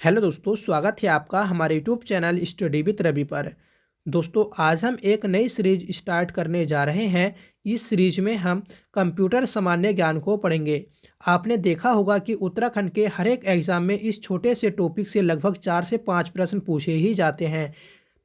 Hello दोस्तों, स्वागत है आपका हमारे YouTube channel study with Ravi पर। दोस्तों, आज हम एक नई सीरीज स्टार्ट करने जा रहे हैं। इस सीरीज में हम कंप्यूटर सामान्य ज्ञान को पढ़ेंगे। आपने देखा होगा कि उत्तराखंड के हर एक एग्जाम में इस छोटे से टॉपिक से लगभग 4 से 5 प्रश्न पूछे ही जाते हैं।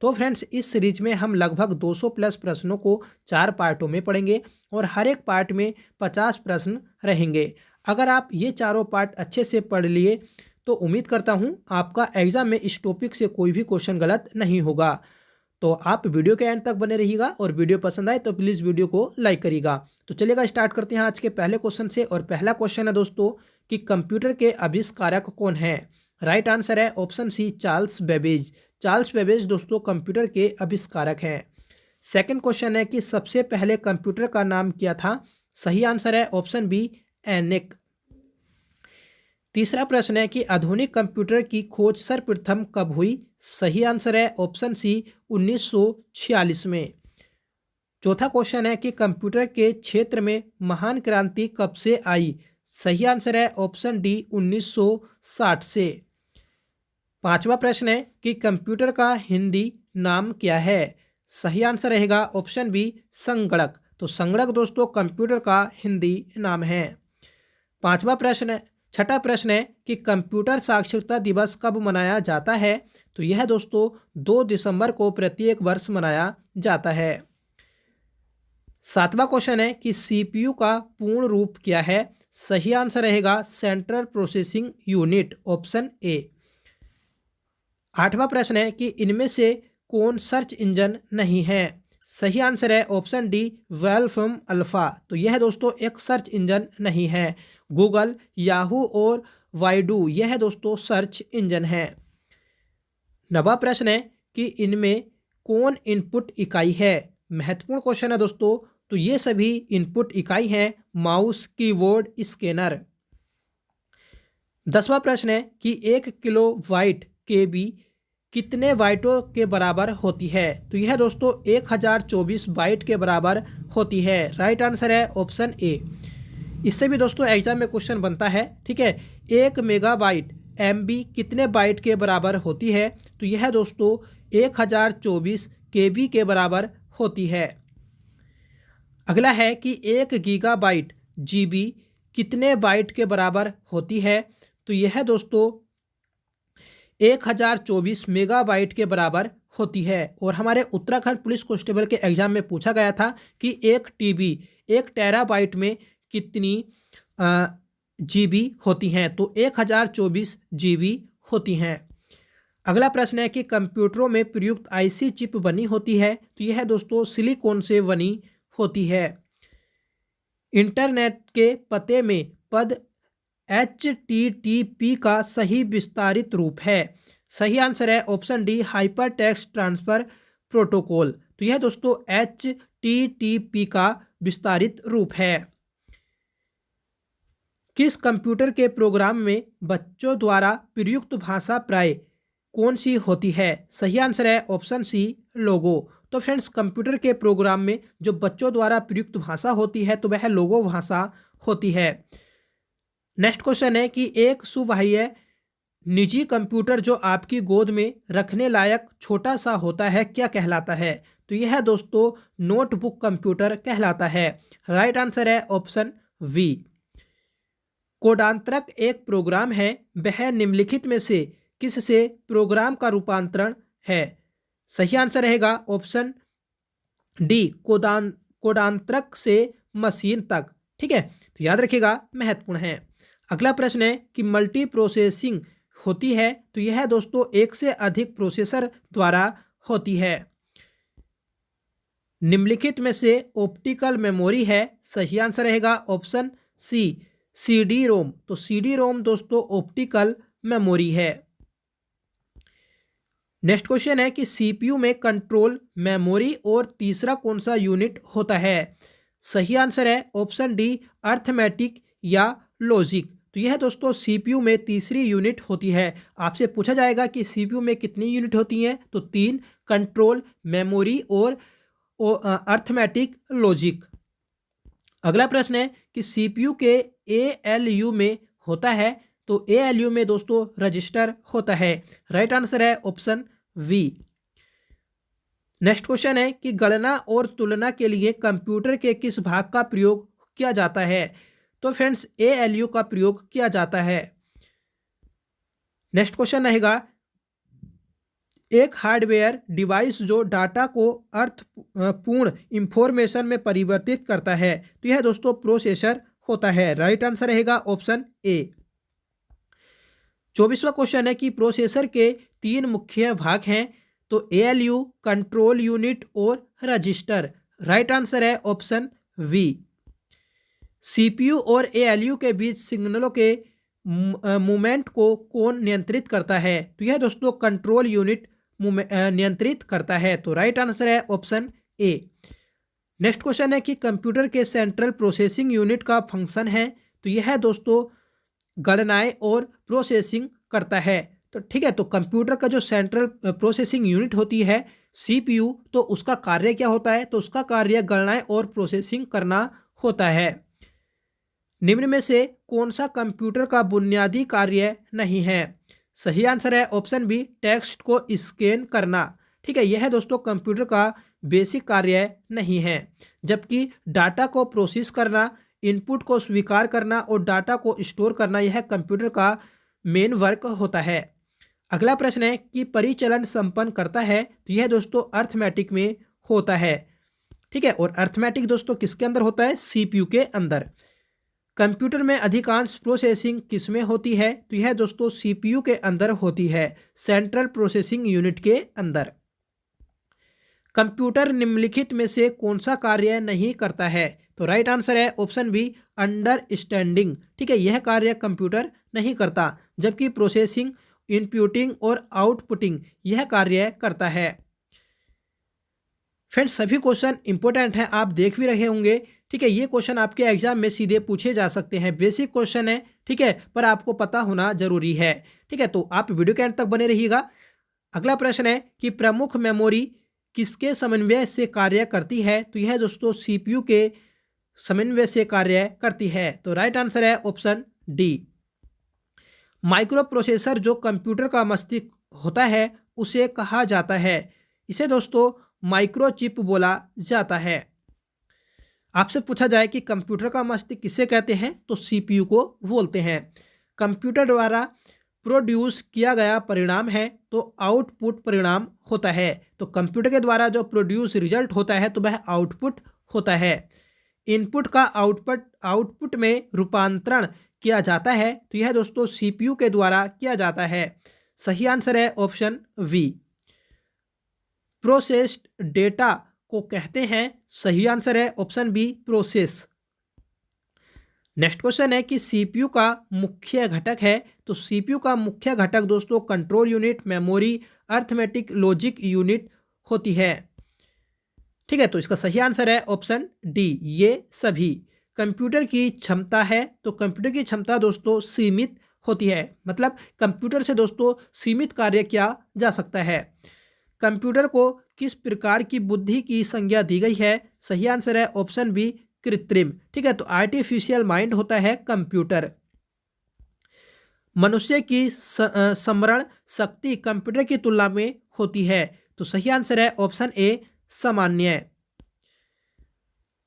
तो फ्रेंड्स, इस सीरीज में हम लगभग 200 प्लस प्रश्नों को 4 पार्टों में पढ़ेंगे और हर एक पार्ट में 50 प्रश्न रहेंगे। अगर आप ये चारों पार्ट अच्छे से पढ़ लिए तो उम्मीद करता हूं आपका एग्जाम में इस टॉपिक से कोई भी क्वेश्चन गलत नहीं होगा। तो आप वीडियो के एंड तक बने रहिएगा और वीडियो पसंद आए तो प्लीज़ वीडियो को लाइक करिएगा। तो चलिएगा, स्टार्ट करते हैं आज के पहले क्वेश्चन से। और पहला क्वेश्चन है दोस्तों कि कंप्यूटर के आविष्कारक कौन है। राइट आंसर है option C, Charles Babbage. Charles Babbage दोस्तों कंप्यूटर के आविष्कारक हैं। सेकेंड क्वेश्चन है कि सबसे पहले कंप्यूटर का नाम क्या था। सही आंसर है ऑप्शन बी, एनिक। तीसरा प्रश्न है कि आधुनिक कंप्यूटर की खोज सर्वप्रथम कब हुई। सही आंसर है ऑप्शन सी, 1946 में। चौथा क्वेश्चन है कि कंप्यूटर के क्षेत्र में महान क्रांति कब से आई। सही आंसर है ऑप्शन डी, 1960 से। पांचवा प्रश्न है कि कंप्यूटर का हिंदी नाम क्या है। सही आंसर रहेगा ऑप्शन बी, संगणक। तो संगणक दोस्तों कंप्यूटर का हिंदी नाम है। छठा प्रश्न है कि कंप्यूटर साक्षरता दिवस कब मनाया जाता है। तो यह दोस्तों 2 दिसंबर को प्रत्येक वर्ष मनाया जाता है। सातवां क्वेश्चन है कि सीपीयू का पूर्ण रूप क्या है। सही आंसर रहेगा central processing unit, option A. आठवां प्रश्न है कि इनमें से कौन सर्च इंजन नहीं है। सही आंसर है ऑप्शन डी, वेलफम अल्फा। तो यह दोस्तों एक सर्च इंजन नहीं है। गूगल, याहू और वाइडू यह दोस्तों सर्च इंजन है। नवा प्रश्न है कि इनमें कौन इनपुट इकाई है। महत्वपूर्ण क्वेश्चन है दोस्तों। तो ये सभी इनपुट इकाई हैं माउस, कीबोर्ड, स्कैनर। 10वां प्रश्न है कि 1 किलो बाइट केबी कितने बाइटों के बराबर होती है। तो यह दोस्तों 1024 बाइट के बराबर होती है। राइट आंसर है ऑप्शन ए। इससे भी दोस्तों एग्जाम में क्वेश्चन बनता है, ठीक है। 1 मेगाबाइट एमबी कितने बाइट के बराबर होती है। तो यह दोस्तों 1024 केबी के बराबर होती है। अगला है कि 1 गीगाबाइट जीबी कितने बाइट के बराबर होती है। तो यह दोस्तों 1024 मेगाबाइट के बराबर होती है। और हमारे उत्तराखंड पुलिस कांस्टेबल के एग्जाम में पूछा गया था कि 1 टेराबाइट में कितनी जीबी होती हैं। तो 1024 जीबी होती हैं। अगला प्रश्न है कि कंप्यूटरों में प्रयुक्त आईसी चिप बनी होती है। तो यह दोस्तों सिलिकॉन से बनी होती है। इंटरनेट के पते में पद HTTP का सही विस्तारित रूप है। सही आंसर है option D, hyper text transfer protocol. तो यह दोस्तों HTTP का विस्तारित रूप है। किस कंप्यूटर के प्रोग्राम में बच्चों द्वारा प्रयुक्त भाषा प्राय कौन सी होती है। सही आंसर है ऑप्शन सी, लोगो। तो फ्रेंड्स, कंप्यूटर के प्रोग्राम में जो बच्चों द्वारा प्रयुक्त भाषा होती है तो वह लोगो भाषा होती है। नेक्स्ट क्वेश्चन है कि एक सुबाह्य निजी कंप्यूटर जो आपकी गोद में रखने लायक छोटा सा होता है क्या कहलाता है। तो यह दोस्तों नोटबुक कंप्यूटर कहलाता है। राइट आंसर है ऑप्शन वी। कोडांतरक एक प्रोग्राम है, वह निम्नलिखित में से किससे प्रोग्राम का रूपांतरण है। सही आंसर रहेगा ऑप्शन डी, कोडांतरक से मशीन तक, ठीक है। तो याद रखिएगा, महत्वपूर्ण है। अगला प्रश्न है कि मल्टी प्रोसेसिंग होती है। तो यह दोस्तों एक से अधिक प्रोसेसर द्वारा होती है। निम्नलिखित में से ऑप्टिकल मेमोरी है। सही आंसर रहेगा ऑप्शन सी, सीडी रोम। तो सीडी रोम दोस्तों ऑप्टिकल मेमोरी है। नेक्स्ट क्वेश्चन है कि सीपीयू में कंट्रोल, मेमोरी और तीसरा कौन सा यूनिट होता है। सही आंसर है ऑप्शन डी, अर्थमेटिक या लॉजिक। तो यह दोस्तों सीपीयू में तीसरी यूनिट होती है। आपसे पूछा जाएगा कि सीपीयू में कितनी यूनिट होती हैं। तो 3, कंट्रोल, मेमोरी और अर्थमेटिक, लॉजिक। अगला प्रश्न है कि सीपीयू के ALU में होता है। तो ALU में दोस्तों रजिस्टर होता है। राइट आंसर है ऑप्शन वी। नेक्स्ट क्वेश्चन है कि गणना और तुलना के लिए कंप्यूटर के किस भाग का प्रयोग किया जाता है? तो फ्रेंड्स ALU का प्रयोग किया जाता है। नेक्स्ट क्वेश्चन रहेगा एक हार्डवेयर डिवाइस जो डाटा को अर्थपूर्ण इंफॉर्मेशन में परिवर्तित करता है, तो यह दोस्तों प्रोसेसर होता है। राइट आंसर रहेगा ऑप्शन ए। 24वां क्वेश्चन है कि प्रोसेसर के 3 मुख्य भाग हैं, तो ALU, कंट्रोल यूनिट और रजिस्टर। राइट आंसर है ऑप्शन वी। CPU और ALU के बीच सिग्नलों के मूवमेंट को कौन नियंत्रित करता है? तो यह दोस्तों कंट्रोल यूनिट नियंत्रित करता है। तो राइट आंसर है ऑप्शन ए। नेक्स्ट क्वेश्चन है कि कंप्यूटर के सेंट्रल प्रोसेसिंग यूनिट का फंक्शन है, तो यह दोस्तों गणनाएं और प्रोसेसिंग करता है। तो ठीक है, तो कंप्यूटर का जो सेंट्रल प्रोसेसिंग यूनिट होती है CPU, तो उसका कार्य क्या होता है? तो उसका कार्य गणनाएं और प्रोसेसिंग करना होता है। निम्न में से कौन सा कंप्यूटर का बुनियादी कार्य नहीं है? सही आंसर है ऑप्शन बी, टेक्स्ट को स्कैन करना। ठीक है, यह दोस्तों कंप्यूटर का बेसिक कार्य नहीं है, जबकि डाटा को प्रोसेस करना, इनपुट को स्वीकार करना और डाटा को स्टोर करना यह कंप्यूटर का मेन वर्क होता है। अगला प्रश्न है कि परिचालन संपन्न करता है, तो यह दोस्तों अर्थमेटिक में होता है। ठीक है, और अर्थमेटिक दोस्तों किसके अंदर होता है? CPU के अंदर। कंप्यूटर में अधिकांश प्रोसेसिंग किस में होती है? तो यह दोस्तों CPU के अंदर होती है, सेंट्रल प्रोसेसिंग यूनिट के अंदर। कंप्यूटर निम्नलिखित में से कौन सा कार्य नहीं करता है? तो राइट आंसर है ऑप्शन बी, अंडरस्टैंडिंग। ठीक है, यह कार्य कंप्यूटर नहीं करता, जबकि प्रोसेसिंग, इनपुटिंग और आउटपुटिंग यह कार्य करता है। फ्रेंड्स सभी क्वेश्चन इंपॉर्टेंट हैं, आप देख भी रहे होंगे। ठीक है, ये क्वेश्चन आपके एग्जाम में सीधे पूछे जा सकते हैं, बेसिक क्वेश्चन है। ठीक है, पर आपको पता होना जरूरी है। ठीक है, तो आप वीडियो के अंत तक बने रहिएगा। अगला प्रश्न है कि प्रमुख मेमोरी किसके समन्वय से कार्य करती है? तो यह दोस्तों CPU के समन्वय से कार्य करती है। तो राइट आंसर है ऑप्शन डी। माइक्रो प्रोसेसर जो कंप्यूटर का मस्तिष्क होता है उसे कहा जाता है? इसे दोस्तों माइक्रोचिप बोला जाता है। आपसे पूछा जाए कि कंप्यूटर का मस्तिष्क किसे कहते हैं, तो CPU को बोलते हैं। कंप्यूटर द्वारा प्रोड्यूस किया गया परिणाम है, तो आउटपुट परिणाम होता है। तो कंप्यूटर के द्वारा जो प्रोड्यूस रिजल्ट होता है तो वह आउटपुट होता है। इनपुट का आउटपुट में रूपांतरण किया जाता है, तो यह दोस्तों CPU के द्वारा किया जाता है। सही आंसर है ऑप्शन वी। प्रोसेस्ड डेटा को कहते हैं? सही आंसर है option B, process. Next question है कि CPU का मुख्य घटक है, तो CPU का मुख्य घटक दोस्तों control unit, memory, arithmetic, logic unit होती है। ठीक है, तो इसका सही आंसर है ऑप्शन डी, ये सभी। कंप्यूटर की क्षमता है, तो कंप्यूटर की क्षमता दोस्तों सीमित होती है, मतलब कंप्यूटर से दोस्तों सीमित कार्य किया जा सकता है। कंप्यूटर को किस प्रकार की बुद्धि की संज्ञा दी गई है? सही आंसर है ऑप्शन बी, कृत्रिम। ठीक है, तो आर्टिफिशियल माइंड होता है कंप्यूटर। मनुष्य की स्मरण शक्ति कंप्यूटर की तुलना में होती है, तो सही आंसर है ऑप्शन ए, सामान्य।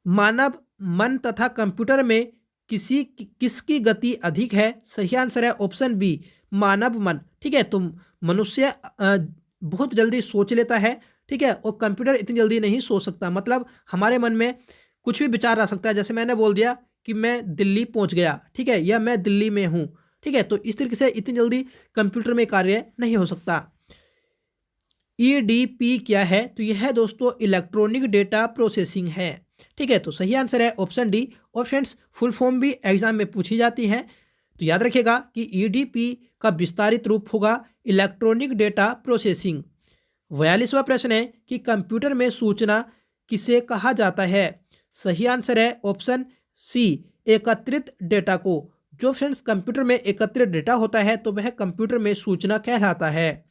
मानव मन तथा कंप्यूटर में किसकी गति अधिक है? सही आंसर है ऑप्शन बी, मानव मन। ठीक है, तो मनुष्य बहुत जल्दी सोच लेता है, ठीक है, और कंप्यूटर इतनी जल्दी नहीं सोच सकता। मतलब हमारे मन में कुछ भी विचार आ सकता है, जैसे मैंने बोल दिया कि मैं दिल्ली पहुंच गया, ठीक है, या मैं दिल्ली में हूं, ठीक है, तो इस तरीके से इतनी जल्दी कंप्यूटर में कार्य नहीं हो सकता। EDP क्या है? तो यह दोस्तों इलेक्ट्रॉनिक डेटा प्रोसेसिंग है। ठीक है, तो सही आंसर है ऑप्शन डी। और फ्रेंड्स फुल फॉर्म भी एग्जाम में पूछी जाती है, तो याद रखिएगा कि EDP का विस्तारित रूप होगा इलेक्ट्रॉनिक डेटा प्रोसेसिंग। 42वां प्रश्न है कि कंप्यूटर में सूचना किसे कहा जाता है? सही आंसर है ऑप्शन सी, एकत्रित डेटा को। जो फ्रेंड्स कंप्यूटर में एकत्रित डेटा होता है तो वह कंप्यूटर में सूचना कहलाता है।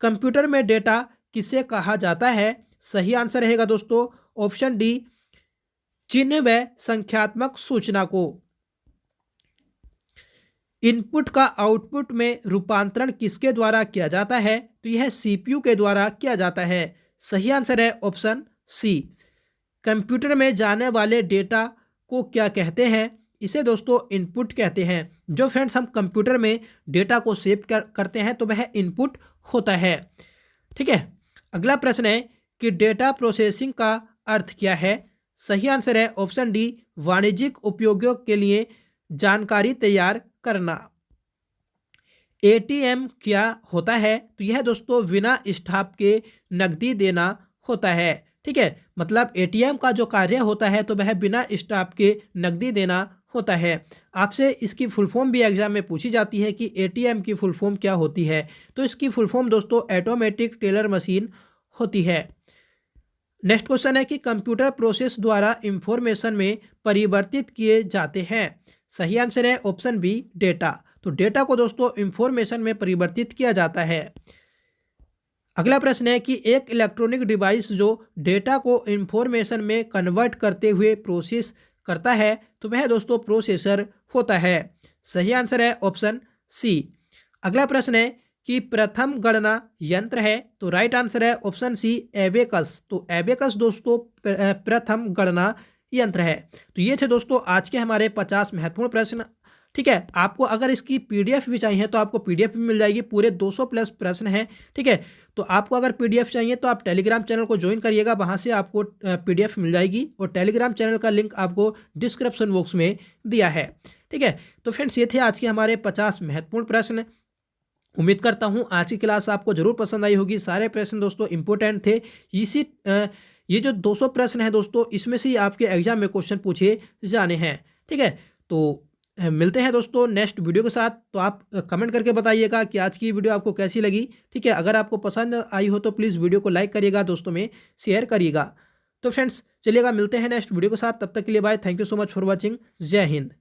कंप्यूटर में डेटा किसे कहा जाता है? सही आंसर रहेगा दोस्तों ऑप्शन डी, चिन्ह व संख्यात्मक सूचना को। इनपुट का आउटपुट में रूपांतरण किसके द्वारा किया जाता है? तो यह सीपीयू के द्वारा किया जाता है। सही आंसर है ऑप्शन सी। कंप्यूटर में जाने वाले डेटा को क्या कहते हैं? इसे दोस्तों इनपुट कहते हैं। जो फ्रेंड्स हम कंप्यूटर में डेटा को सेव करते हैं तो वह इनपुट होता है। ठीक है, अगला प्रश्न है कि डेटा प्रोसेसिंग का अर्थ क्या है? सही आंसर है ऑप्शन डी, वाणिज्यिक उपयोगों के लिए जानकारी तैयार करना। एटीएम क्या होता है? तो यह दोस्तों बिना स्टाफ के नकदी देना होता है। ठीक है, मतलब एटीएम का जो कार्य होता है तो वह बिना स्टाफ के नकदी देना होता है। आपसे इसकी फुल फॉर्म भी एग्जाम में पूछी जाती है कि एटीएम की फुल फॉर्म क्या होती है? तो इसकी फुल फॉर्म दोस्तों ऑटोमेटिक टेलर मशीन होती है। नेक्स्ट क्वेश्चन है कि कंप्यूटर प्रोसेस द्वारा इंफॉर्मेशन में परिवर्तित किए जाते हैं। सही आंसर है ऑप्शन बी, डेटा। तो डेटा को दोस्तों इंफॉर्मेशन में परिवर्तित किया जाता है। अगला प्रश्न है कि एक इलेक्ट्रॉनिक डिवाइस जो डेटा को इंफॉर्मेशन में कन्वर्ट करते हुए प्रोसेस करता है तो वह दोस्तों प्रोसेसर होता है। सही आंसर है ऑप्शन सी। अगला प्रश्न है कि प्रथम गणना यंत्र है? तो राइट आंसर है ऑप्शन सी, एबेकस। तो एबेकस दोस्तों प्रथम गणना यंत्र है। तो ये थे दोस्तों आज के हमारे 50 महत्वपूर्ण प्रश्न। ठीक है, आपको अगर इसकी पीडीएफ भी चाहिए तो आपको पीडीएफ भी मिल जाएगी। पूरे 200 प्लस प्रश्न हैं। ठीक है, तो आपको अगर पीडीएफ चाहिए तो आप टेलीग्राम चैनल को ज्वाइन करिएगा, वहां से आपको पीडीएफ मिल जाएगी और टेलीग्राम चैनल का लिंक आपको डिस्क्रिप्शन बॉक्स में दिया है। ठीक है, तो फ्रेंड्स ये थे आज के हमारे 50 महत्वपूर्ण प्रश्न। उम्मीद करता हूँ आज की क्लास आपको जरूर पसंद आई होगी। सारे प्रश्न दोस्तों इंपॉर्टेंट थे। ये जो 200 प्रश्न हैं दोस्तों, इसमें से ही आपके एग्जाम में क्वेश्चन पूछे जाने हैं। ठीक है, तो मिलते हैं दोस्तों नेक्स्ट वीडियो के साथ। तो आप कमेंट करके बताइएगा कि आज की वीडियो आपको कैसी लगी। ठीक है, अगर आपको पसंद आई हो तो प्लीज़ वीडियो को लाइक करिएगा, दोस्तों में शेयर करिएगा। तो फ्रेंड्स चलिएगा, मिलते हैं नेक्स्ट वीडियो के साथ। तब तक के लिए bye. Thank you so much for watching. Jai Hind.